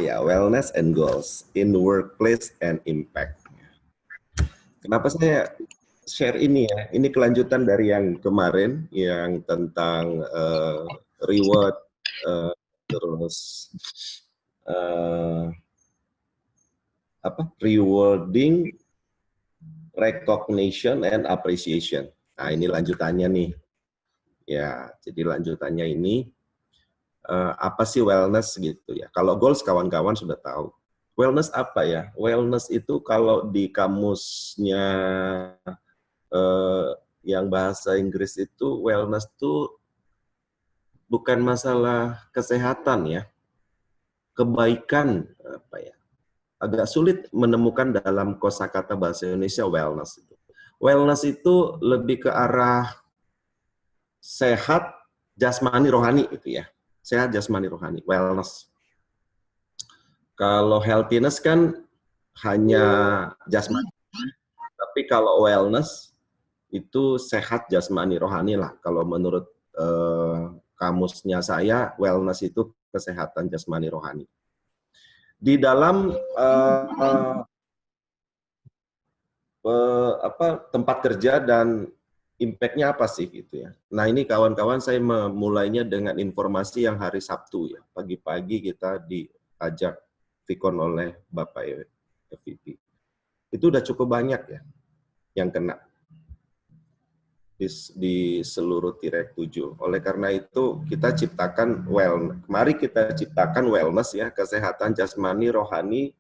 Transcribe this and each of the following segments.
Ya, wellness and goals in workplace and impact. Kenapa saya share ini ya? Ini kelanjutan dari yang kemarin yang tentang reward, terus rewarding, recognition and appreciation. Nah, ini lanjutannya nih. Ya, jadi lanjutannya ini apa sih wellness gitu ya? Kalau goals kawan-kawan sudah tahu. Wellness apa ya? Wellness itu kalau di kamusnya yang bahasa Inggris itu wellness itu bukan masalah kesehatan ya, kebaikan apa ya? Agak sulit menemukan dalam kosakata bahasa Indonesia wellness itu. Wellness itu lebih ke arah sehat jasmani rohani itu ya. Sehat jasmani rohani, wellness. Kalau healthiness kan hanya jasmani. Tapi kalau wellness itu sehat jasmani rohani lah. Kalau menurut kamusnya saya, wellness itu kesehatan jasmani rohani. Di dalam tempat kerja dan impact-nya apa sih gitu ya. Nah ini kawan-kawan saya memulainya dengan informasi yang hari Sabtu ya. Pagi-pagi kita diajak Vicon oleh Bapak FVP. Itu udah cukup banyak ya yang kena di seluruh Tirek 7. Oleh karena itu kita ciptakan mari kita ciptakan wellness ya, kesehatan jasmani rohani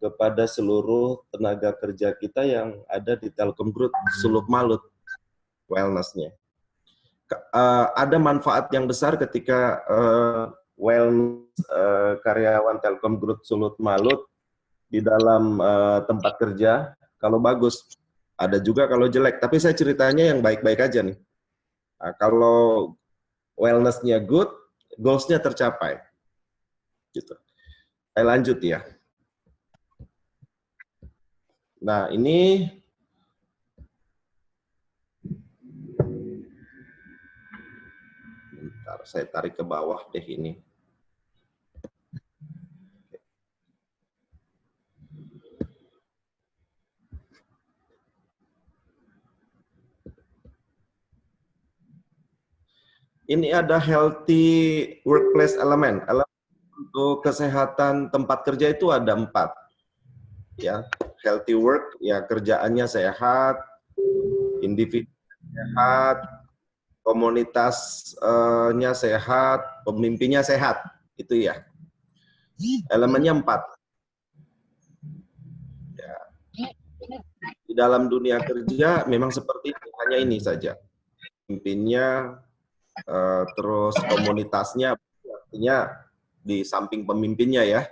kepada seluruh tenaga kerja kita yang ada di Telkom Group Suluk Malut. Wellness-nya. Ada manfaat yang besar ketika karyawan Telkom Group Sulut Malut di dalam tempat kerja, kalau bagus. Ada juga kalau jelek, tapi saya ceritanya yang baik-baik aja nih. Nah, kalau wellness-nya good, goals-nya tercapai. Gitu. Saya lanjut ya. Nah, ini saya tarik ke bawah deh ini. Ini ada healthy workplace element. Untuk kesehatan tempat kerja itu ada 4. Ya, healthy work, ya kerjaannya sehat, individu sehat, komunitasnya sehat, pemimpinnya sehat, itu ya. Elemennya 4. Ya. Di dalam dunia kerja memang seperti itu, hanya ini saja. Pemimpinnya, terus komunitasnya, artinya di samping pemimpinnya ya,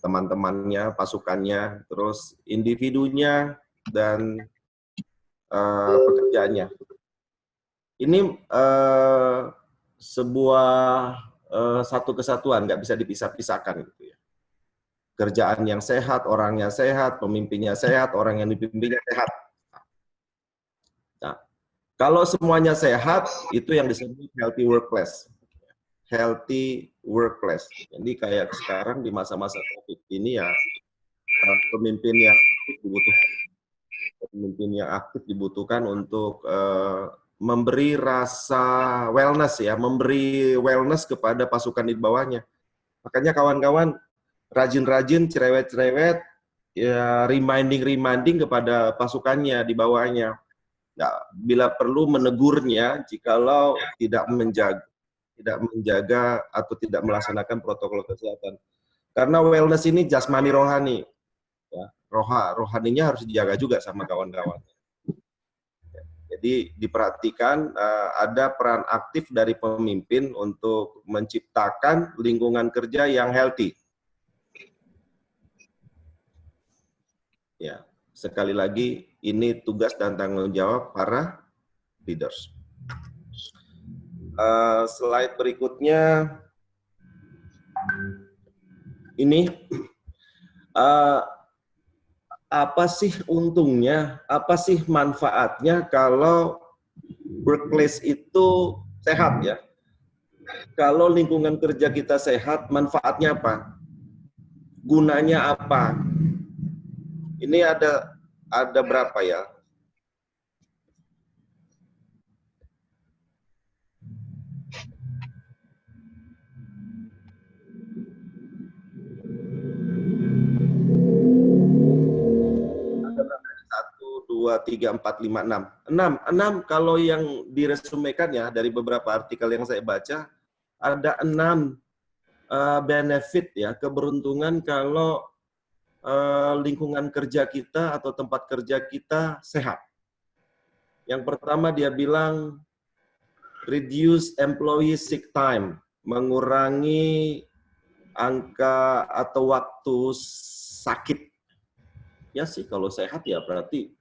teman-temannya, pasukannya, terus individunya, dan pekerjaannya. Ini sebuah satu kesatuan, nggak bisa dipisah-pisahkan gitu ya. Kerjaan yang sehat, orangnya sehat, pemimpinnya sehat, orang yang dipimpinnya sehat. Nah, kalau semuanya sehat, itu yang disebut healthy workplace. Healthy workplace. Jadi kayak sekarang di masa-masa COVID ini ya, pemimpin yang aktif dibutuhkan untuk memberi rasa wellness ya, memberi wellness kepada pasukan di bawahnya. Makanya kawan-kawan rajin-rajin cerewet-cerewet ya, reminding kepada pasukannya di bawahnya. Nah, bila perlu menegurnya jikalau tidak menjaga atau tidak melaksanakan protokol kesehatan. Karena wellness ini jasmani rohani. Ya, rohaninya harus dijaga juga sama kawan-kawan. Jadi diperhatikan ada peran aktif dari pemimpin untuk menciptakan lingkungan kerja yang healthy. Ya, sekali lagi ini tugas dan tanggung jawab para leaders. Slide berikutnya ini apa sih untungnya, apa sih manfaatnya kalau workplace itu sehat ya? Kalau lingkungan kerja kita sehat, manfaatnya apa? gunanya apa? Ini ada berapa ya? Satu, dua, tiga, empat, lima, enam. Enam kalau yang diresumekan ya dari beberapa artikel yang saya baca, ada 6 benefit ya, keberuntungan kalau lingkungan kerja kita atau tempat kerja kita sehat. Yang pertama dia bilang reduce employee sick time, mengurangi angka atau waktu sakit. Ya sih, kalau sehat ya berarti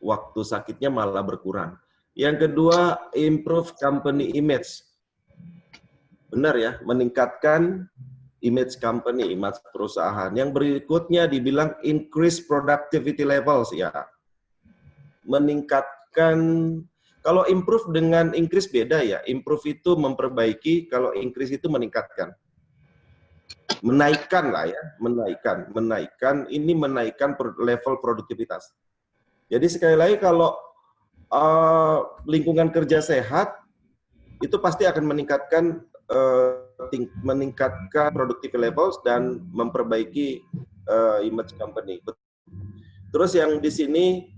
waktu sakitnya malah berkurang. Yang kedua, improve company image. Benar ya, meningkatkan image company, image perusahaan. Yang berikutnya dibilang increase productivity levels ya. Meningkatkan, kalau improve dengan increase beda ya. Improve itu memperbaiki, kalau increase itu meningkatkan. Menaikkan lah ya, menaikkan ini menaikkan level produktivitas. Jadi sekali lagi kalau lingkungan kerja sehat itu pasti akan meningkatkan productivity levels dan memperbaiki image company. Terus yang di sini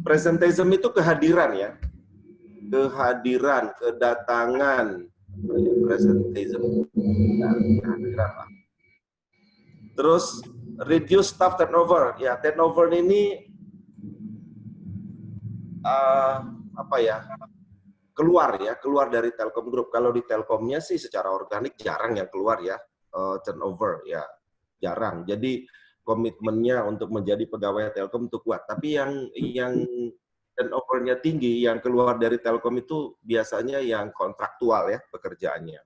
presentism itu kehadiran ya, kedatangan. Presentism. Terus reduce staff turnover. Ya, turnover ini apa ya? Keluar dari Telkom Group. Kalau di Telkomnya sih secara organik jarang yang keluar ya, turnover ya jarang. Jadi komitmennya untuk menjadi pegawai Telkom itu kuat. Tapi yang turnover-nya tinggi, yang keluar dari Telkom itu biasanya yang kontraktual ya pekerjaannya.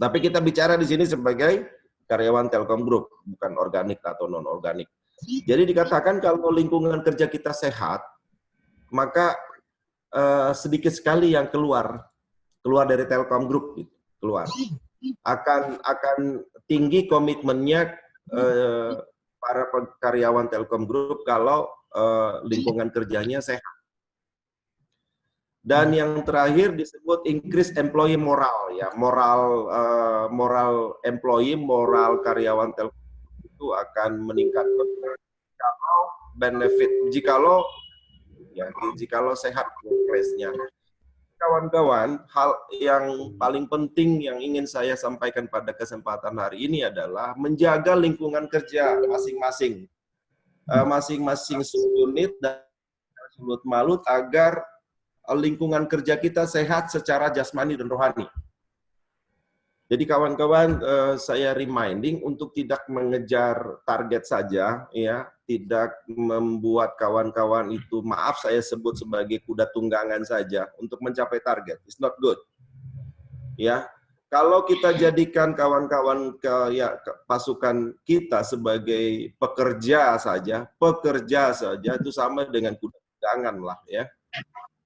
Tapi kita bicara di sini sebagai karyawan Telkom Group, bukan organik atau non-organik. Jadi dikatakan kalau lingkungan kerja kita sehat, maka sedikit sekali yang keluar dari Telkom Group, keluar. Akan tinggi komitmennya para karyawan Telkom Group kalau lingkungan kerjanya sehat. Dan yang terakhir disebut increase employee moral ya, moral employee, moral karyawan Telkom itu akan meningkatkan kalau benefit jikalau sehat workplace-nya. Kawan-kawan, hal yang paling penting yang ingin saya sampaikan pada kesempatan hari ini adalah menjaga lingkungan kerja masing-masing. Masing-masing subunit dan sulut malut agar lingkungan kerja kita sehat secara jasmani dan rohani. Jadi kawan-kawan, saya reminding untuk tidak mengejar target saja, ya, tidak membuat kawan-kawan itu, maaf saya sebut sebagai kuda tunggangan saja untuk mencapai target. It's not good. Ya, kalau kita jadikan kawan-kawan pasukan kita sebagai pekerja saja itu sama dengan kuda tunggangan lah ya.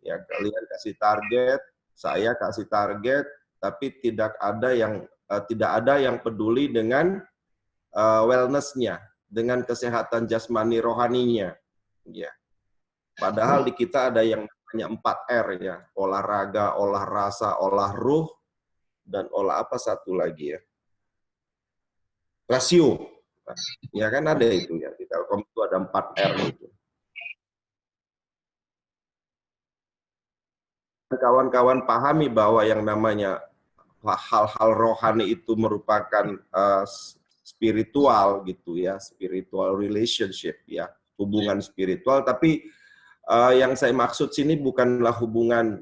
Ya, kalian kasih target, saya kasih target, tapi tidak ada yang peduli dengan wellness-nya, dengan kesehatan jasmani rohaninya. Ya. Padahal di kita ada yang namanya 4R ya, olahraga, olah rasa, olah ruh, dan olah apa satu lagi ya? Rasio. Ya kan ada itu ya, di Telkom itu ada 4R itu. Kawan-kawan pahami bahwa yang namanya hal-hal rohani itu merupakan spiritual gitu ya, spiritual relationship ya, hubungan spiritual. Tapi yang saya maksud sini bukanlah hubungan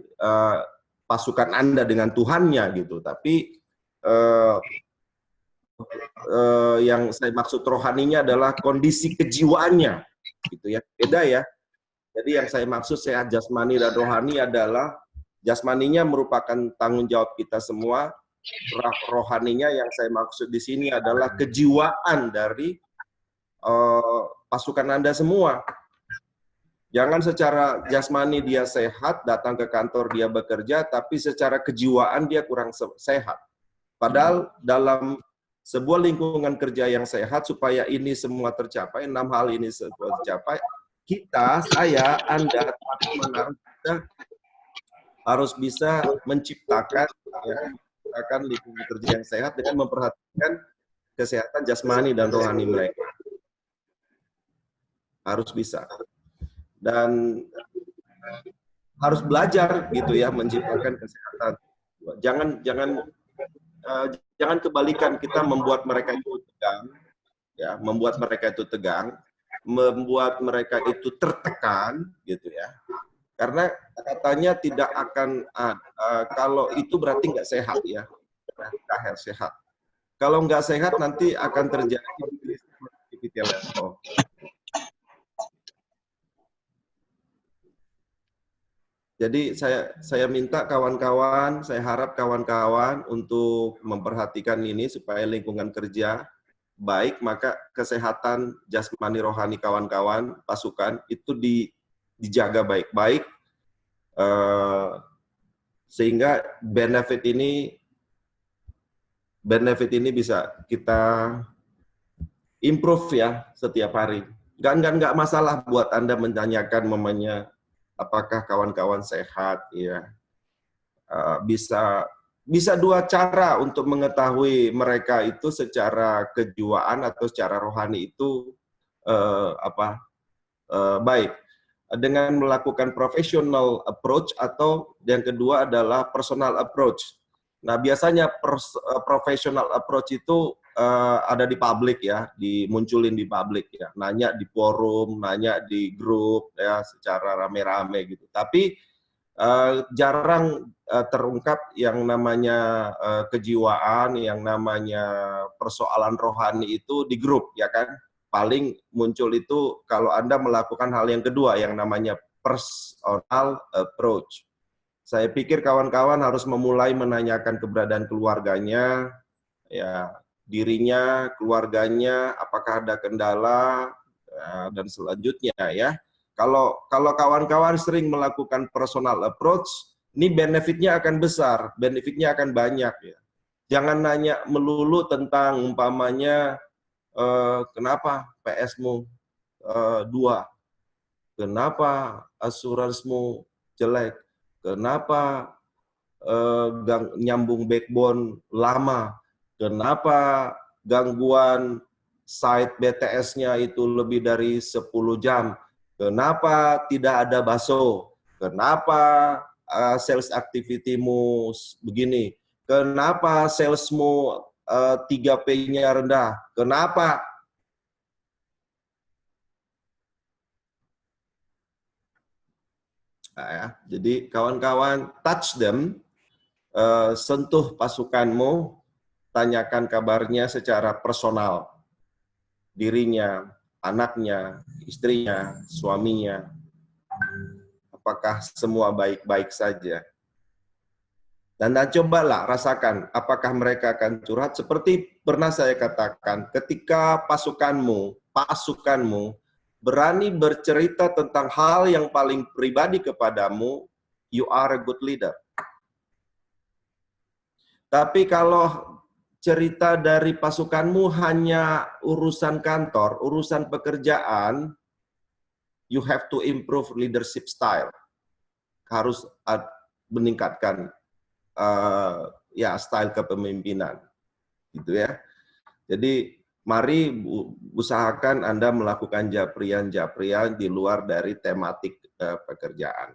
pasukan Anda dengan Tuhannya gitu, tapi yang saya maksud rohaninya adalah kondisi kejiwaannya gitu ya, beda ya. Jadi yang saya maksud sehat jasmani dan rohani adalah jasmaninya merupakan tanggung jawab kita semua, rohaninya yang saya maksud di sini adalah kejiwaan dari pasukan Anda semua. Jangan secara jasmani dia sehat, datang ke kantor dia bekerja, tapi secara kejiwaan dia kurang sehat. Padahal dalam sebuah lingkungan kerja yang sehat, supaya ini semua tercapai, 6 hal ini semua tercapai, kita, saya, Anda, teman-teman, kita harus bisa menciptakan, ya, menciptakan lingkungan kerja yang sehat dengan memperhatikan kesehatan jasmani dan rohani mereka. Harus bisa. Dan harus belajar gitu ya, menciptakan kesehatan. Jangan kebalikan, kita membuat mereka itu tegang, ya, membuat mereka itu tegang, membuat mereka itu tertekan, gitu ya. Karena katanya tidak akan, kalau itu berarti nggak sehat ya, nggak sehat. Kalau nggak sehat nanti akan terjadi activity level. Jadi saya minta kawan-kawan, saya harap kawan-kawan untuk memperhatikan ini supaya lingkungan kerja baik, maka kesehatan jasmani rohani kawan-kawan pasukan itu dijaga baik-baik, sehingga benefit ini bisa kita improve ya setiap hari. Nggak masalah buat Anda menanyakan mamanya apakah kawan-kawan sehat, ya. Bisa dua cara untuk mengetahui mereka itu secara kejiwaan atau secara rohani itu baik, dengan melakukan professional approach, atau yang kedua adalah personal approach. Nah, biasanya professional approach itu ada di publik ya, dimunculin di publik ya, nanya di forum, nanya di grup ya, secara rame-rame gitu. Tapi jarang terungkap yang namanya kejiwaan, yang namanya persoalan rohani itu di grup ya kan. Paling muncul itu kalau Anda melakukan hal yang kedua yang namanya personal approach. Saya pikir kawan-kawan harus memulai menanyakan keberadaan keluarganya, ya, dirinya, keluarganya, apakah ada kendala, dan selanjutnya ya. Kalau kawan-kawan sering melakukan personal approach, ini benefitnya akan besar, benefitnya akan banyak ya. Jangan nanya melulu tentang umpamanya kenapa PS-mu 2, kenapa asuransimu jelek, kenapa nyambung backbone lama, kenapa gangguan site BTS-nya itu lebih dari 10 jam, kenapa tidak ada baso, kenapa sales activity-mu begini, kenapa salesmu 3P-nya rendah, kenapa? Nah, ya. Jadi kawan-kawan, touch them, sentuh pasukanmu, tanyakan kabarnya secara personal, dirinya, anaknya, istrinya, suaminya, apakah semua baik-baik saja. Dan cobalah rasakan apakah mereka akan curhat. Seperti pernah saya katakan, ketika pasukanmu berani bercerita tentang hal yang paling pribadi kepadamu, you are a good leader. Tapi kalau cerita dari pasukanmu hanya urusan kantor, urusan pekerjaan, you have to improve leadership style. Harus meningkatkan ya style kepemimpinan, gitu ya. Jadi mari usahakan Anda melakukan japrian-japrian di luar dari tematik pekerjaan.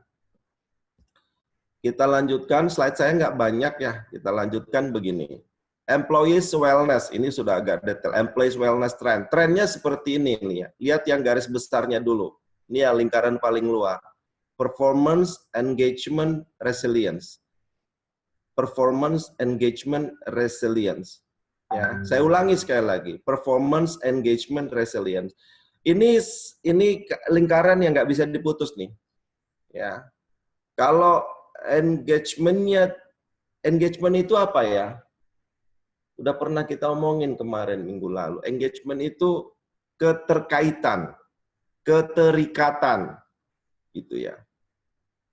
Kita lanjutkan, slide saya nggak banyak ya, kita lanjutkan begini. Employees wellness, ini sudah agak detail. Employees wellness trend. Trennya seperti ini nih ya. Lihat yang garis besarnya dulu. Ini ya lingkaran paling luar. Performance, engagement, resilience. Performance, engagement, resilience. Ya, saya ulangi sekali lagi. Performance, engagement, resilience. Ini lingkaran yang nggak bisa diputus nih. Ya, kalau engagement itu apa ya? Udah pernah kita omongin kemarin minggu lalu. Engagement itu keterkaitan, keterikatan, gitu ya.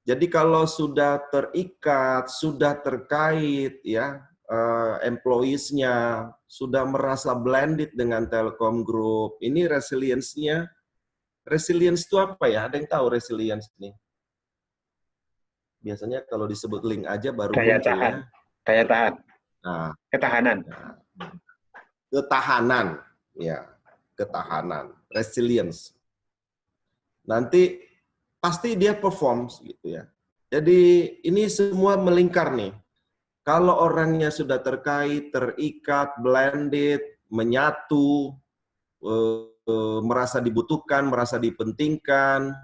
Jadi kalau sudah terikat, sudah terkait, ya, employees-nya sudah merasa blended dengan Telkom Group. Ini resilience-nya. Resilience itu apa ya? Ada yang tahu resilience ini? Biasanya kalau disebut link aja baru Daya muncul tahan. ya. Daya tahan. Nah, Ketahanan. ketahanan, ya, ketahanan, resilience. Nanti pasti dia perform gitu ya. Jadi ini semua melingkar nih. Kalau orangnya sudah terkait, terikat, blended, menyatu, merasa dibutuhkan, merasa dipentingkan,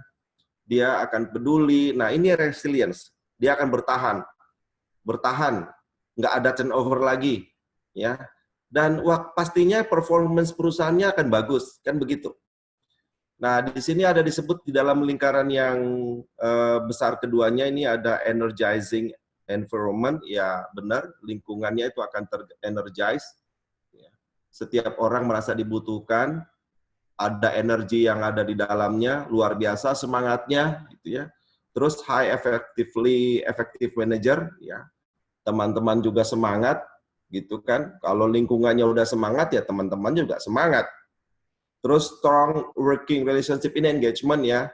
dia akan peduli. Nah, ini resilience. Dia akan bertahan, nggak ada turnover lagi, ya. Dan pastinya performance perusahaannya akan bagus, kan begitu. Nah, di sini ada disebut di dalam lingkaran yang besar keduanya ini ada energizing environment, ya benar, lingkungannya itu akan ter-energize. Setiap orang merasa dibutuhkan, ada energi yang ada di dalamnya, luar biasa semangatnya, gitu ya. Terus effective manager, ya. Teman-teman juga semangat, gitu kan. Kalau lingkungannya udah semangat, ya teman-teman juga semangat. Terus strong working relationship in engagement ya,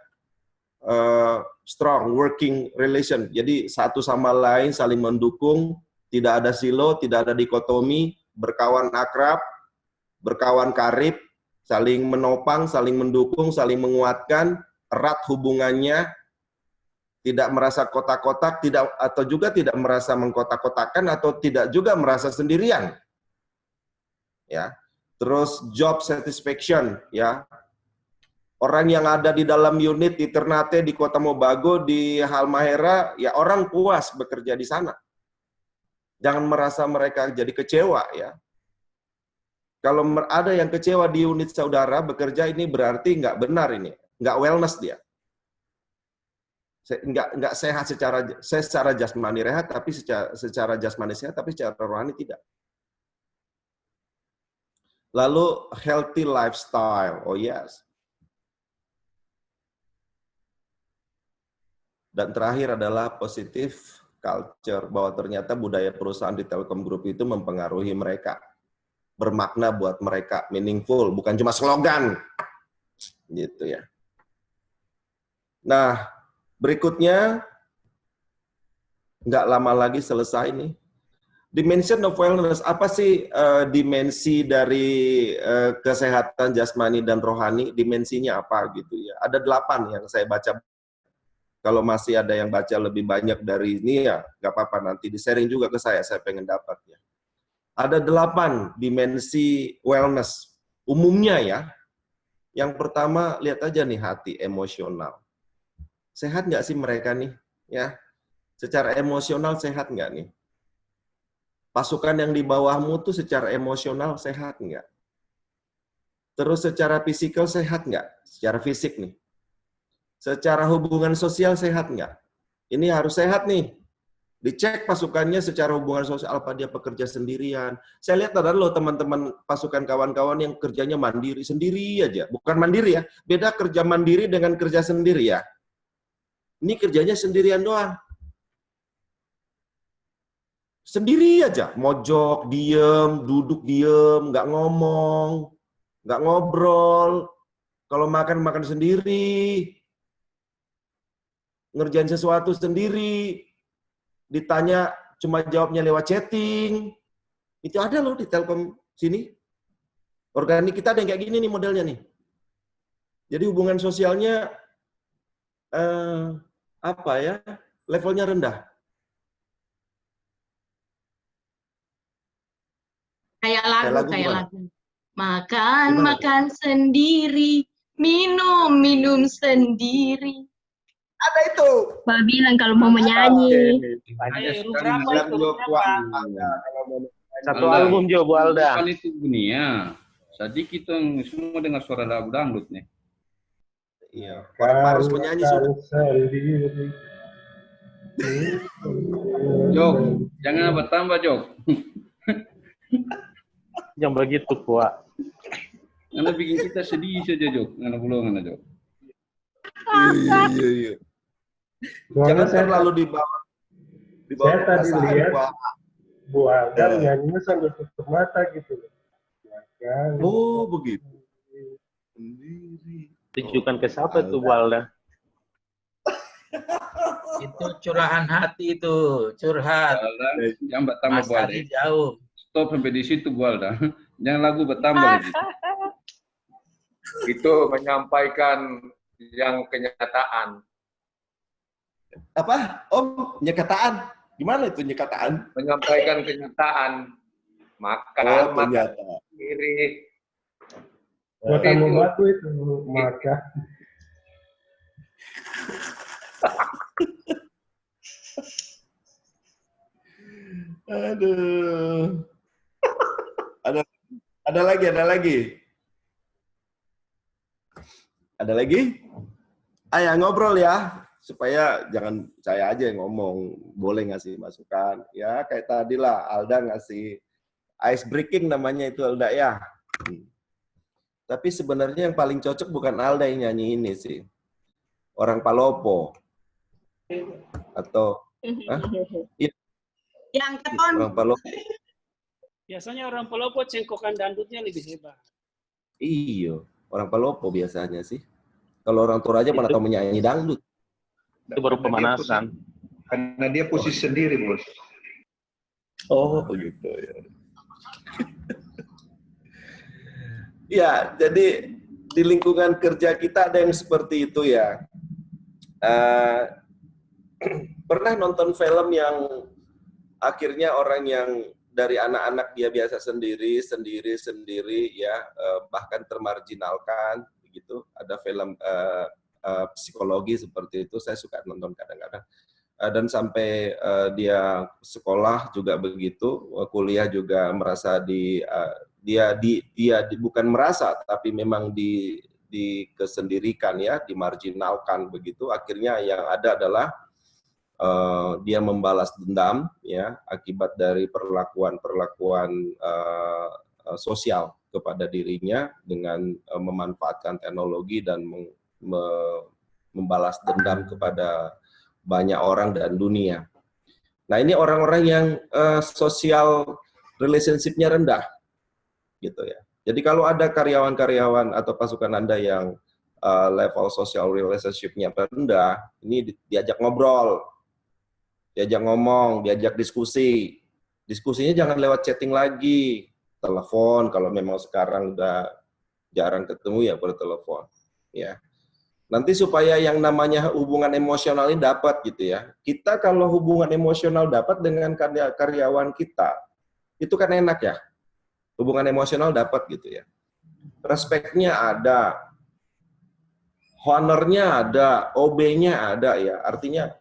strong working relation. Jadi satu sama lain saling mendukung, tidak ada silo, tidak ada dikotomi, berkawan akrab, berkawan karib, saling menopang, saling mendukung, saling menguatkan, erat hubungannya, tidak merasa kotak-kotak, tidak atau juga tidak merasa mengkotak-kotakan atau tidak juga merasa sendirian. Ya. Terus job satisfaction ya. Orang yang ada di dalam unit di Ternate, di Kota Mobago, di Halmahera, ya orang puas bekerja di sana. Jangan merasa mereka jadi kecewa ya. Kalau ada yang kecewa di unit saudara bekerja, ini berarti nggak benar ini, nggak wellness dia. Nggak sehat secara jasmani rehat, tapi secara jasmani sehat, tapi secara rohani tidak. Lalu healthy lifestyle, oh yes. Dan terakhir adalah positive culture, bahwa ternyata budaya perusahaan di Telkom Group itu mempengaruhi mereka, bermakna buat mereka, meaningful, bukan cuma slogan, gitu ya. Nah, berikutnya nggak lama lagi selesai nih. Dimension of wellness, apa sih dimensi dari kesehatan jasmani dan rohani? Dimensinya apa gitu ya? Ada 8 yang saya baca. Kalau masih ada yang baca lebih banyak dari ini ya nggak apa-apa, nanti di-sharing juga ke saya pengen dapat ya. Ada 8 dimensi wellness umumnya ya. Yang pertama lihat aja nih hati, emosional. Sehat nggak sih mereka nih? Ya, secara emosional sehat nggak nih? Pasukan yang di bawahmu tuh secara emosional sehat nggak? Terus secara fisikal sehat nggak? Secara fisik nih. Secara hubungan sosial sehat nggak? Ini harus sehat nih. Dicek pasukannya secara hubungan sosial, apa dia pekerja sendirian. Saya lihat ada loh teman-teman pasukan kawan-kawan yang kerjanya mandiri, sendiri aja. Bukan mandiri ya, beda kerja mandiri dengan kerja sendiri ya. Ini kerjanya sendirian doang. Sendiri aja, mojok, diem, duduk diem, nggak ngomong, nggak ngobrol. Kalau makan sendiri, ngerjain sesuatu sendiri, ditanya cuma jawabnya lewat chatting. Itu ada loh di Telkom sini. Organik kita ada yang kayak gini nih modelnya nih. Jadi hubungan sosialnya apa ya? Levelnya rendah. Kayak lagu. Gimana? Makan sendiri, minum sendiri. Ada itu. Mbak bilang kalau mau menyanyi. Satu album Jo, Bu Alda. Bukan itu dunia. Jadi kita semua dengar suara lagu dangdut nih. Iya, orang harus menyanyi sudah. Jok, jangan bertambah Jok. Yang begitu kuat. Karena bikin kita sedih saja Jok. Karena belum Jok. Iya. Jangan terlalu di bawah Saya tadi lihat, Bu Alda nyanyinya sambil tutup mata gitu. Makan. Oh, begitu. Sendiri. Tunjukkan ke siapa tuh Bu Alda? Itu curahan hati itu, curhat. Alda, jangan bertambah Mas Bu Alda. Adi jauh. Stop sampai di situ Bu Alda. Jangan lagu bertambah lagi. Itu menyampaikan yang kenyataan. Apa? Om, nyekataan. Gimana itu nyekataan? Menyampaikan kenyataan. Makan, Oh, makan ternyata. sendiri. Kota membantu itu, maka. Aduh. Ada lagi, ada lagi. Ada lagi? Ayo ngobrol ya, supaya jangan saya aja yang ngomong, boleh ngasih masukan. Ya kayak tadi lah, Alda ngasih ice breaking namanya itu Alda ya. Tapi sebenarnya yang paling cocok bukan Alda yang nyanyi ini sih. Orang Palopo. Atau iya. Yang keton. Orang Palopo. Biasanya orang Palopo cengkokan dangdutnya lebih hebat. Iya, orang Palopo biasanya sih. Kalau orang Toraja mana tahu menyanyi dangdut. Itu baru pemanasan. Karena dia posisi sendiri, Bos. Oh, begitu ya. Ya, jadi di lingkungan kerja kita ada yang seperti itu ya. Pernah nonton film yang akhirnya orang yang dari anak-anak dia biasa sendiri ya, bahkan termarginalkan begitu. Ada film psikologi seperti itu, saya suka nonton kadang-kadang. Dan sampai dia sekolah juga begitu, kuliah juga merasa dia bukan merasa, tapi memang dikesendirikan ya, dimarginalkan begitu. Akhirnya yang ada adalah dia membalas dendam ya akibat dari perlakuan sosial kepada dirinya dengan memanfaatkan teknologi dan membalas dendam kepada banyak orang dan dunia. Nah, ini orang-orang yang sosial relationship-nya rendah gitu ya. Jadi kalau ada karyawan-karyawan atau pasukan Anda yang level social relationship-nya rendah, ini diajak ngobrol, diajak ngomong, diajak diskusi. Diskusinya jangan lewat chatting lagi, telepon kalau memang sekarang udah jarang ketemu ya bertelepon. Ya. Nanti supaya yang namanya hubungan emosional ini dapat gitu ya. Kita kalau hubungan emosional dapat dengan karyawan kita, itu kan enak ya. Hubungan emosional dapat gitu ya. Respeknya ada, honornya ada, OB-nya ada ya. Artinya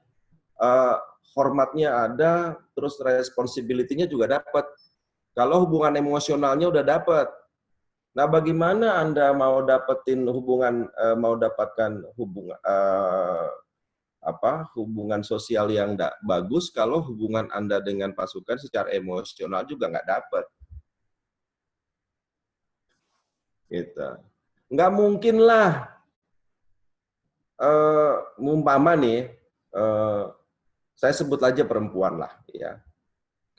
hormatnya ada, terus responsibility-nya juga dapat. Kalau hubungan emosionalnya udah dapat. Nah, bagaimana Anda mau dapetin mau dapatkan hubungan sosial yang tidak bagus kalau hubungan Anda dengan pasukan secara emosional juga nggak dapat. Gitu. Nggak mungkin lah, umpama nih, saya sebut aja perempuan lah, ya,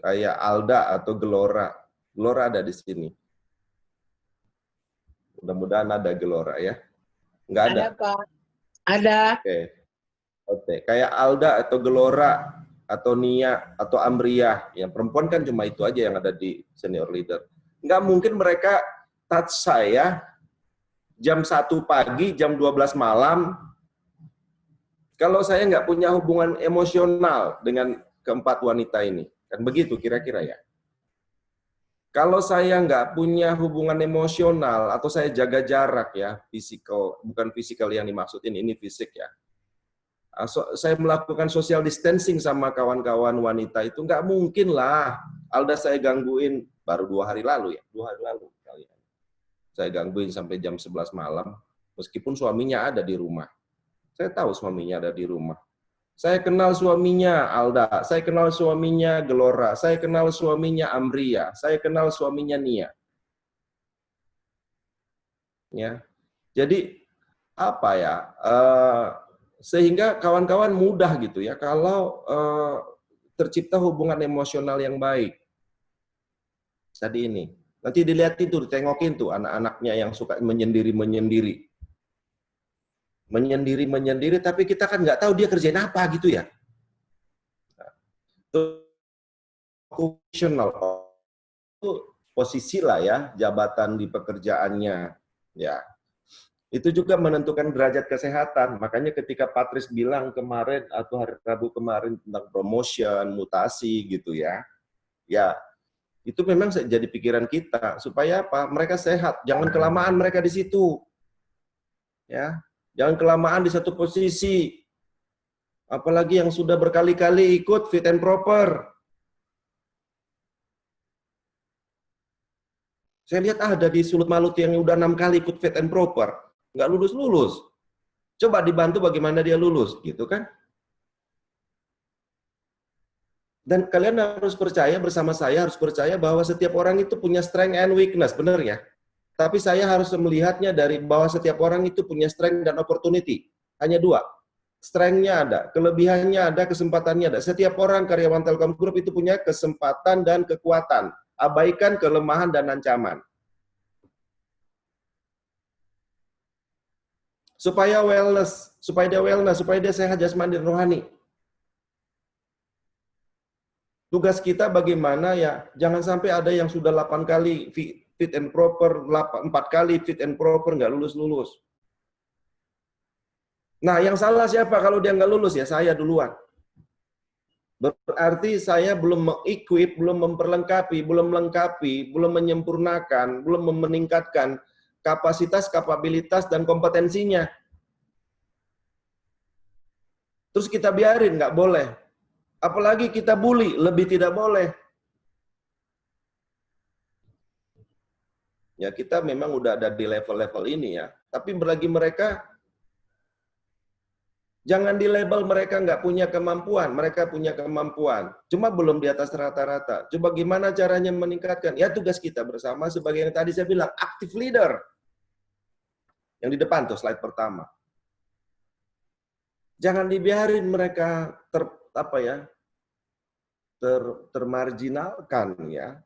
kayak Alda atau Gelora. Gelora ada di sini. Mudah-mudahan ada Gelora ya. Nggak ada? Ada, Pak. Ada. Oke. Kayak Alda atau Gelora atau Nia atau Amria. Yang perempuan kan cuma itu aja yang ada di senior leader. Nggak mungkin mereka touch saya jam 1 pagi, jam 12 malam. Kalau saya nggak punya hubungan emosional dengan keempat wanita ini. Kan begitu kira-kira ya. Kalau saya nggak punya hubungan emosional atau saya jaga jarak ya, physical, bukan physical yang dimaksudin, ini fisik ya. Saya melakukan social distancing sama kawan-kawan wanita itu nggak mungkin lah. Alda saya gangguin baru 2 hari lalu ya, 2 hari lalu kalian. Saya gangguin sampai jam 11 malam, meskipun suaminya ada di rumah. Saya tahu suaminya ada di rumah. Saya kenal suaminya Alda, saya kenal suaminya Gelora, saya kenal suaminya Amria, saya kenal suaminya Nia. Ya, jadi apa ya? Sehingga kawan-kawan mudah gitu ya kalau tercipta hubungan emosional yang baik. tadi ini. Nanti dilihat itu, ditengokin tuh anak-anaknya yang suka menyendiri-menyendiri. Menyendiri-menyendiri, tapi kita kan nggak tahu dia kerjain apa gitu ya. Occupational itu posisi lah ya, jabatan di pekerjaannya. Ya, itu juga menentukan derajat kesehatan. Makanya ketika Patris bilang kemarin atau hari Rabu kemarin tentang promotion, mutasi gitu ya. Ya, itu memang jadi pikiran kita supaya apa? Mereka sehat, jangan kelamaan mereka di situ. Ya, jangan kelamaan di satu posisi. Apalagi yang sudah berkali-kali ikut fit and proper. Saya lihat ada di Sulut Malut yang udah 6 kali ikut fit and proper, nggak lulus-lulus. Coba dibantu bagaimana dia lulus, gitu kan? Dan kalian harus percaya, bersama saya harus percaya bahwa setiap orang itu punya strength and weakness, benar ya? Tapi saya harus melihatnya dari bahwa setiap orang itu punya strength dan opportunity. Hanya dua. Strength-nya ada, kelebihannya ada, kesempatannya ada. Setiap orang karyawan Telkom Group itu punya kesempatan dan kekuatan. Abaikan kelemahan dan ancaman. Supaya wellness, supaya dia sehat jasmani dan rohani. Tugas kita bagaimana ya, jangan sampai ada yang sudah 8 kali fit and proper, 4 kali fit and proper, nggak lulus-lulus. Nah, yang salah siapa kalau dia nggak lulus? Ya saya duluan. Berarti saya belum mengequip, belum memperlengkapi, belum melengkapi, belum menyempurnakan, belum meningkatkan kapasitas, kapabilitas, dan kompetensinya. Terus kita biarin, nggak boleh. Apalagi kita bully, lebih tidak boleh. Ya kita memang udah ada di level-level ini ya. Tapi bagi mereka, jangan di label mereka nggak punya kemampuan. Mereka punya kemampuan. Cuma belum di atas rata-rata. Coba gimana caranya meningkatkan? Ya tugas kita bersama sebagai yang tadi saya bilang, active leader. Yang di depan tuh, slide pertama. Jangan dibiarin mereka termarginalkan ya.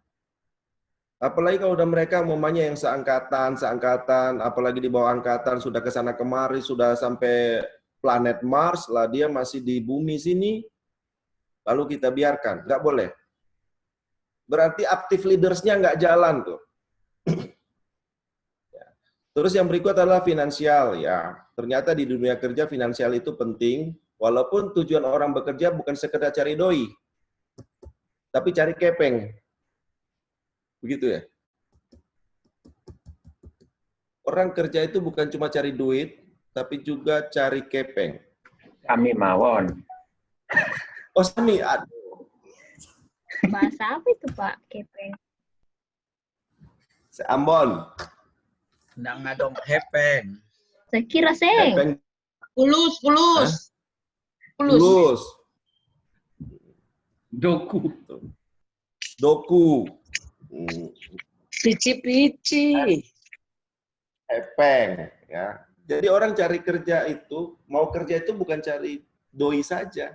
Apalagi kalau udah mereka umpamanya yang seangkatan, apalagi di bawah angkatan sudah ke sana kemari, sudah sampai planet Mars lah, dia masih di bumi sini, lalu kita biarkan, nggak boleh. Berarti active leaders-nya nggak jalan tuh. Terus yang berikut adalah finansial ya. Ternyata di dunia kerja finansial itu penting, walaupun tujuan orang bekerja bukan sekedar cari doi, tapi cari kepeng. Begitu ya. Orang kerja itu bukan cuma cari duit, tapi juga cari kepeng. Kami mawon. Oh, Sami, aduh. Bahasa apa itu Pak, kepeng? Ambon. Nang ngadong hepeng. Saya kira seng. Kepeng Pulus. Doku. doku. Pici. Kepeng ya. Jadi orang cari kerja itu, mau kerja itu bukan cari doi saja,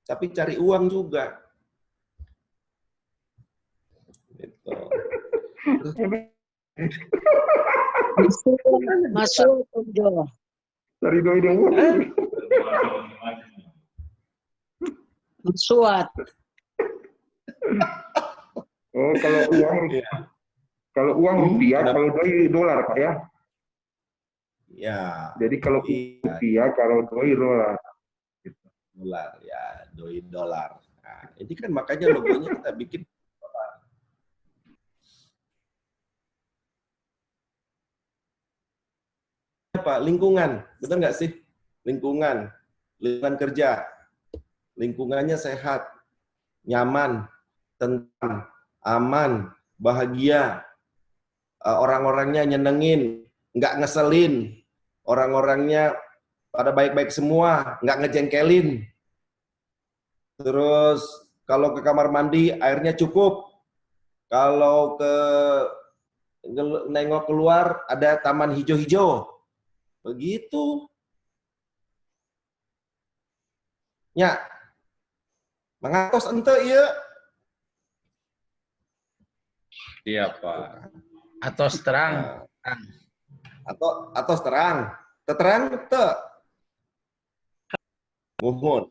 tapi cari uang juga. Gitu. Masuk. Dari doi dong. Suat. Oh, kalau uang rupiah, kalau doi dolar Pak ya. Ya. Jadi kalau rupiah, kalau doi dolar. Dolar ya, doi dolar. Nah, ini kan makanya logonya kita bikin dolar. Apa? Lingkungan, betul nggak sih? Lingkungan kerja, lingkungannya sehat, nyaman, tentram, aman, bahagia, orang-orangnya nyenengin, nggak ngeselin, orang-orangnya pada baik-baik semua, nggak ngejengkelin. Terus kalau ke kamar mandi airnya cukup, kalau nengok keluar ada taman hijau-hijau, begitu. Ya, mengatos ente iya. Iya, Pak. Atau terang. Nah, atau terang. Terang te. Muhun.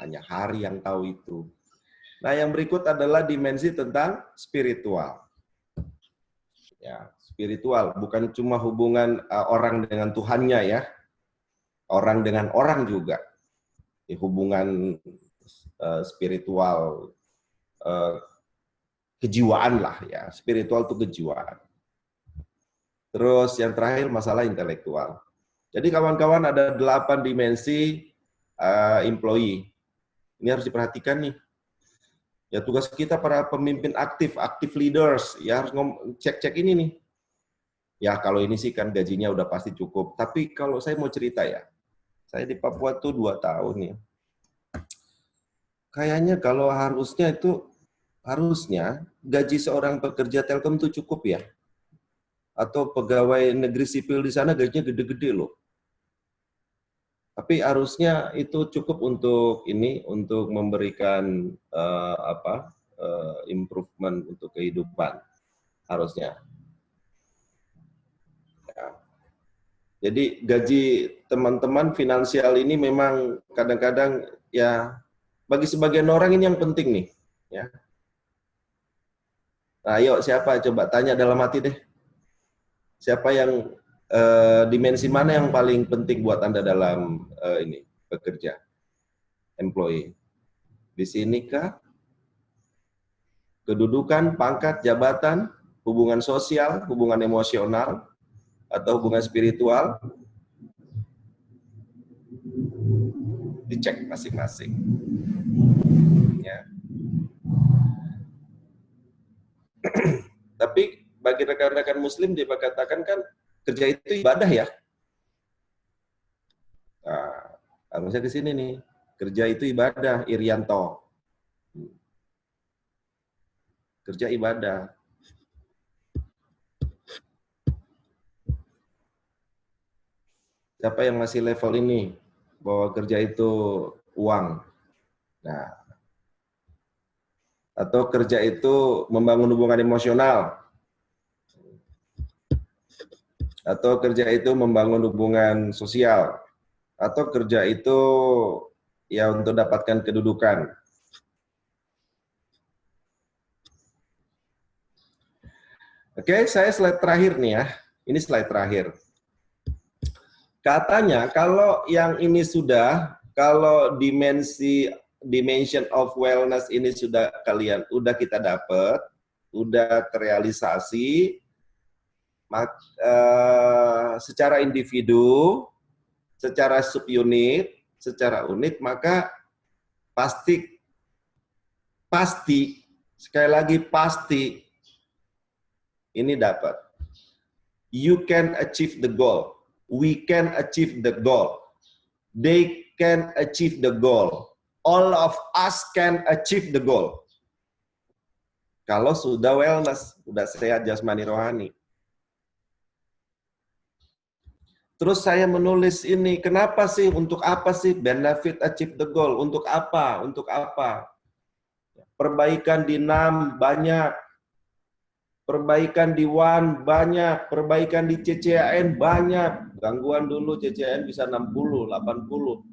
Hanya hari yang tahu itu. Nah, yang berikut adalah dimensi tentang spiritual. Ya, spiritual bukan cuma hubungan orang dengan Tuhannya ya. Orang dengan orang juga. Hubungan spiritual kejiwaan lah ya. Spiritual itu kejiwaan. Terus yang terakhir masalah intelektual. Jadi kawan-kawan ada 8 dimensi employee. Ini harus diperhatikan nih. Ya tugas kita para pemimpin aktif leaders, ya harus cek-cek ini nih. Ya kalau ini sih kan gajinya udah pasti cukup. Tapi kalau saya mau cerita ya, saya di Papua tuh 2 tahun ya. Kayaknya kalau harusnya gaji seorang pekerja Telkom itu cukup ya. Atau pegawai negeri sipil di sana gajinya gede-gede loh. Tapi harusnya itu cukup untuk memberikan improvement untuk kehidupan harusnya. Ya. Jadi gaji teman-teman finansial ini memang kadang-kadang ya bagi sebagian orang ini yang penting nih. Ya. Nah, ayo siapa coba tanya dalam hati deh. Siapa yang dimensi mana yang paling penting buat Anda dalam bekerja, employee? Di sini kah? Kedudukan, pangkat, jabatan, hubungan sosial, hubungan emosional, atau hubungan spiritual? Dicek masing-masing. Ya. Tapi bagi rekan-rekan Muslim dia katakan kan kerja itu ibadah ya. Nah, harusnya ke sini nih. Kerja itu ibadah, Irianto. Kerja ibadah. Siapa yang masih level ini? Bahwa kerja itu uang. Nah, atau kerja itu membangun hubungan emosional. Atau kerja itu membangun hubungan sosial, atau kerja itu ya untuk dapatkan kedudukan. Oke, saya slide terakhir nih ya. Ini slide terakhir. Katanya kalau yang ini kalau dimension of wellness ini sudah kita dapat, udah terrealisasi, secara individu, secara subunit, secara unit, maka pasti, sekali lagi pasti, ini dapat. You can achieve the goal. We can achieve the goal. They can achieve the goal. All of us can achieve the goal. Kalau sudah wellness, sudah sehat jasmani rohani. Terus saya menulis ini, kenapa sih, untuk apa sih benefit achieve the goal? Untuk apa? Untuk apa? Perbaikan di NAM banyak, perbaikan di WAN banyak, perbaikan di CCAN banyak. Gangguan dulu CCAN bisa 60, 80,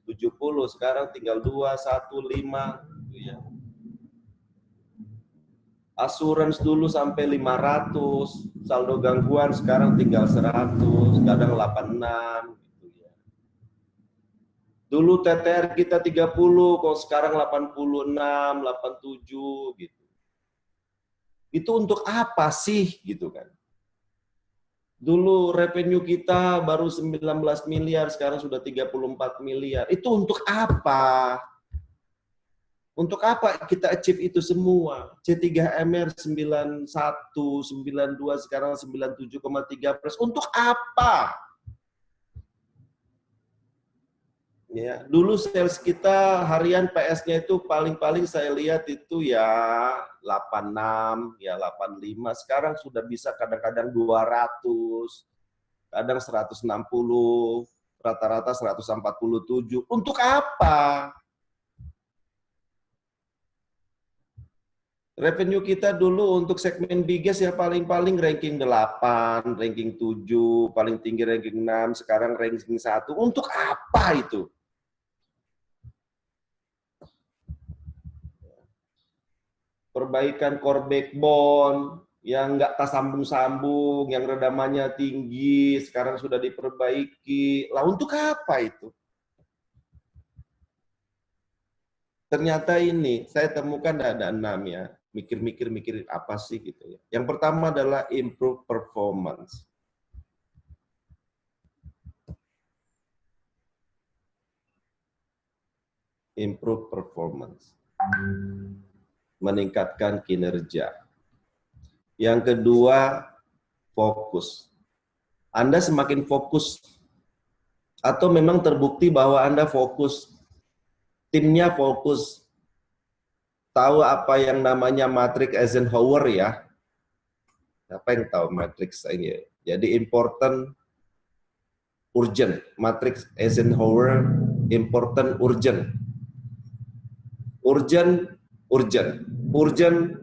70, sekarang tinggal 2, 1, 5. Gitu ya. Asuransi dulu sampai 500, saldo gangguan sekarang tinggal 100, kadang 86 gitu ya. Dulu TTR kita 30, kok sekarang 86, 87 gitu. Itu untuk apa sih gitu kan? Dulu revenue kita baru 19 miliar, sekarang sudah 34 miliar. Itu untuk apa? Untuk apa kita achieve itu semua? C3MR 91, 92, sekarang 97,3%. Untuk apa? Ya, dulu sales kita harian PS-nya itu paling-paling saya lihat itu ya 86, ya 85. Sekarang sudah bisa kadang-kadang 200, kadang 160, rata-rata 147. Untuk apa? Revenue kita dulu untuk segmen bigas ya paling-paling ranking 8, ranking 7, paling tinggi ranking 6, sekarang ranking 1. Untuk apa itu? Perbaikan core backbone yang nggak tersambung-sambung, yang redamannya tinggi, sekarang sudah diperbaiki. Lah untuk apa itu? Ternyata ini, saya temukan ada 6 ya. Mikir apa sih gitu ya. Yang pertama adalah improve performance. Improve performance. Meningkatkan kinerja. Yang kedua, fokus. Anda semakin fokus atau memang terbukti bahwa Anda fokus, timnya fokus, tahu apa yang namanya matriks Eisenhower ya? Siapa yang tahu matriks ini? Jadi important, urgent. Matriks Eisenhower, important, urgent. Urgent, urgent. Urgent,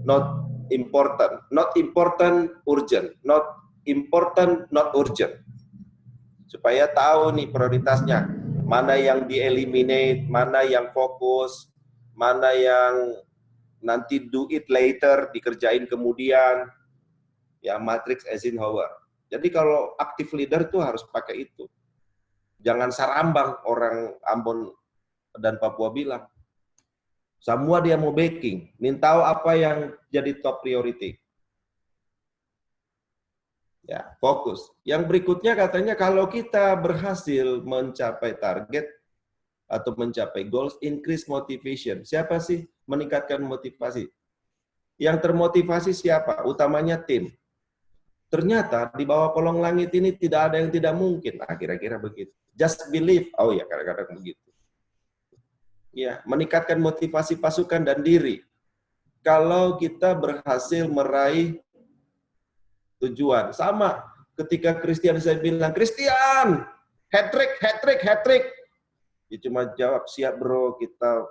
not important. Not important, urgent. Not important, not urgent. Supaya tahu nih prioritasnya. Mana yang di-eliminate, mana yang fokus, mana yang nanti do it later, dikerjain kemudian. Ya, matriks Eisenhower. Jadi kalau active leader tuh harus pakai itu. Jangan sarambang orang Ambon dan Papua bilang. Semua dia mau backing. Minta tahu apa yang jadi top priority. Ya, fokus. Yang berikutnya katanya kalau kita berhasil mencapai target atau mencapai goals, increase motivation. Siapa sih meningkatkan motivasi? Yang termotivasi siapa? Utamanya tim. Ternyata di bawah kolong langit ini tidak ada yang tidak mungkin. Nah, kira-kira begitu. Just believe. Oh ya, kadang-kadang begitu. Ya, meningkatkan motivasi pasukan dan diri. Kalau kita berhasil meraih tujuan. Sama ketika Christian saya bilang, Christian, hat-trick, hat-trick, hat-trick. Dia cuma jawab, siap bro, kita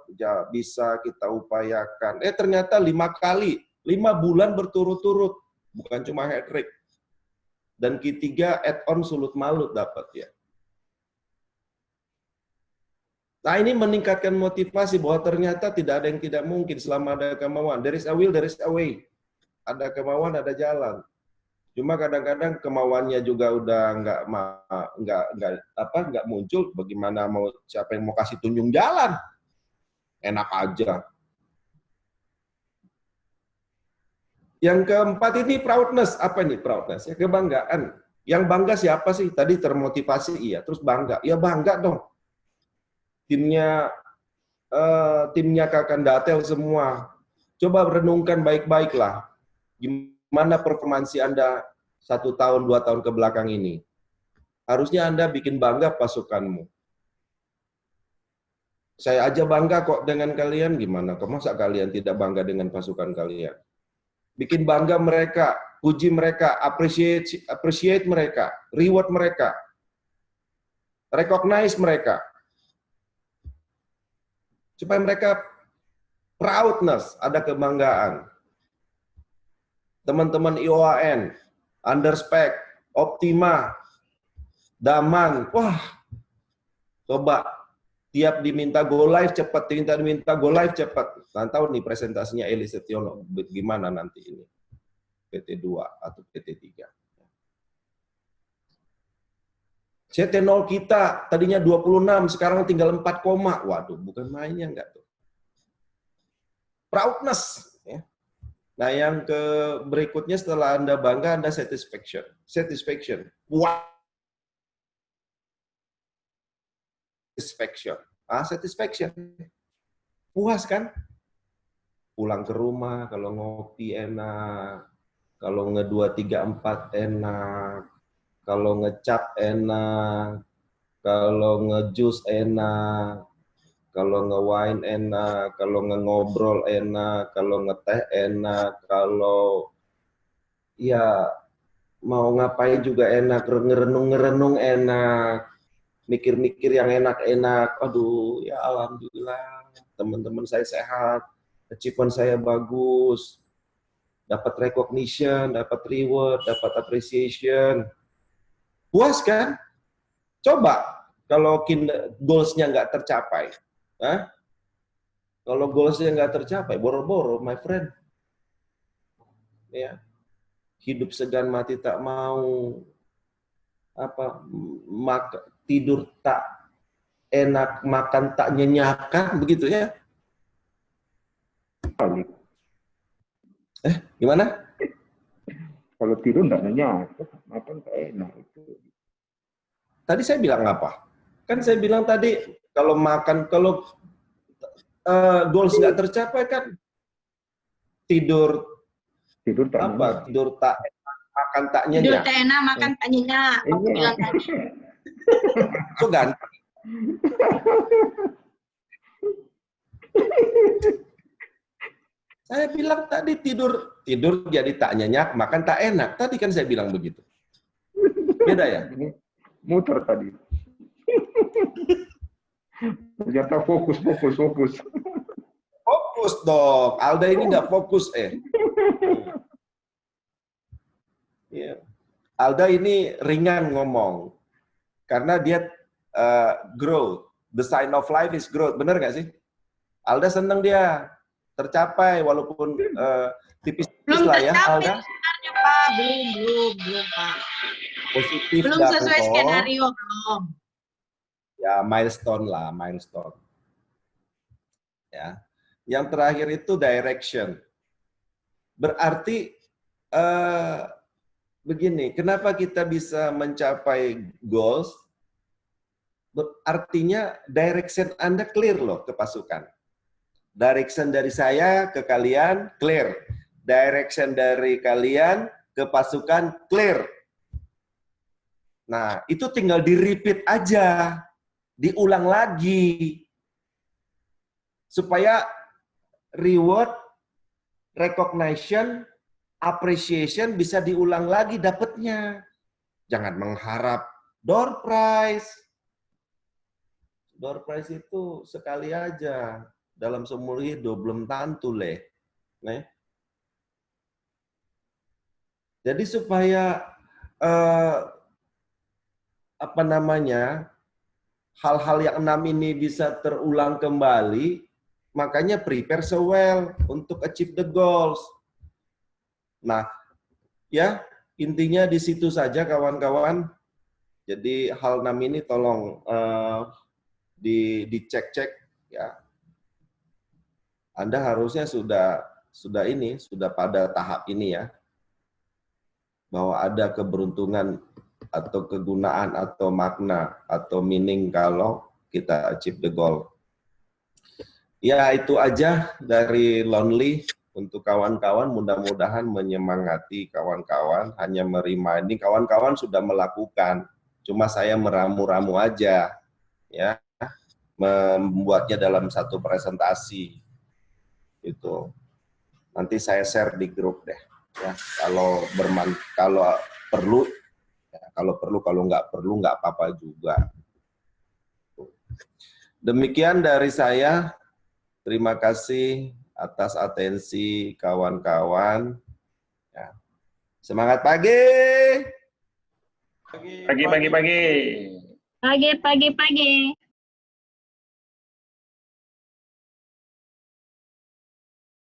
bisa, kita upayakan. Ternyata 5 kali, 5 bulan berturut-turut. Bukan cuma hat-trick. Dan ketiga, add-on sulut malut dapat ya. Nah ini meningkatkan motivasi bahwa ternyata tidak ada yang tidak mungkin selama ada kemauan. There is a will, there is a way. Ada kemauan, ada jalan. Cuma kadang-kadang kemauannya juga udah nggak muncul. Bagaimana mau siapa yang mau kasih tunjuk jalan? Enak aja. Yang keempat ini proudness. Apa nih proudness? Ya kebanggaan. Yang bangga siapa sih? Tadi termotivasi iya, terus bangga. Ya bangga dong. Timnya Kakan Datel semua. Coba renungkan baik-baik lah. Gimana performansi Anda 1 tahun, 2 tahun ke belakang ini? Harusnya Anda bikin bangga pasukanmu. Saya aja bangga kok dengan kalian, gimana? Kok masa kalian tidak bangga dengan pasukan kalian? Bikin bangga mereka, puji mereka, appreciate mereka, reward mereka, recognize mereka. Supaya mereka proudness, ada kebanggaan. Teman-teman IOAN, Underspec, Optima, Daman, wah, coba tiap diminta go live cepat, diminta go live cepat. Nah, tahu nih presentasinya Eli Setiono, gimana nanti ini, PT 2 atau PT 3. CT0 kita tadinya 26, sekarang tinggal 4, waduh, bukan mainnya enggak tuh. Proudness. Ya. Nah, yang ke berikutnya setelah Anda bangga, Anda satisfaction. Satisfaction. Wow. Satisfaction. Satisfaction. Puas kan? Pulang ke rumah, kalau ngopi enak, kalau nge-2, 3, 4 enak, kalau ngecap enak, kalau ngejus enak, kalau nge-wine enak, kalau ngobrol enak, kalau ngeteh enak, kalau ya mau ngapain juga enak, ngerenung enak, mikir-mikir yang enak-enak. Aduh, ya alhamdulillah, teman-teman saya sehat, achievement saya bagus, dapat recognition, dapat reward, dapat appreciation. Puas kan? Coba kalau goals-nya nggak tercapai. Hah? Kalau goals-nya nggak tercapai, boro-boro, my friend. Ya. Hidup segan mati tak mau, tidur tak enak, makan tak nyenyakan, begitu ya? Gimana? Kalau tidur nggak nyenyak, makan nggak enak. Tadi saya bilang apa? Kan saya bilang tadi kalau makan, kalau goals nggak tercapai kan tidur tak apa? nyenyak. Tidur tak enak, makan tak Tidur nyenyak. tak enak, makan tak nyenyak. Aku Iya. bilang tadi. So ganteng. Saya bilang tadi tidur jadi tak nyenyak, makan tak enak. Tadi kan saya bilang begitu. Beda ya? Muter tadi. Ternyata fokus. Fokus dong. Alda ini nggak fokus Iya. Alda ini ringan ngomong. Karena dia growth. The sign of life is growth. Bener nggak sih? Alda seneng dia. Tercapai walaupun tipis-tipis Belum lah ya, tercapai Alda. sebenarnya, Pak. Belum, Pak. Positif Belum dan sesuai kok. skenario, belum. Ya, milestone lah, milestone. Ya. Yang terakhir itu direction. Berarti begini, kenapa kita bisa mencapai goals? Artinya direction Anda clear loh ke pasukan. Direction dari saya ke kalian clear. Direction dari kalian ke pasukan clear. Nah, itu tinggal di-repeat aja. Diulang lagi. Supaya reward, recognition, appreciation bisa diulang lagi dapatnya. Jangan mengharap door prize. Door prize itu sekali aja. Dalam seumur hidup belum tentu leh. Nih. Jadi supaya hal-hal yang 6 ini bisa terulang kembali, makanya prepare so well untuk achieve the goals. Nah, ya intinya di situ saja kawan-kawan. Jadi hal 6 ini tolong dicek-cek ya. Anda harusnya sudah pada tahap ini ya. Bahwa ada keberuntungan atau kegunaan atau makna atau meaning kalau kita achieve the goal. Ya, itu aja dari Lonely untuk kawan-kawan, mudah-mudahan menyemangati kawan-kawan, hanya mereminding kawan-kawan sudah melakukan. Cuma saya meramu-ramu aja ya, membuatnya dalam satu presentasi. Itu nanti saya share di grup deh ya, kalau perlu ya, kalau nggak perlu nggak apa-apa juga. Demikian dari saya, terima kasih atas atensi kawan-kawan ya. Semangat pagi. Pagi. Pagi.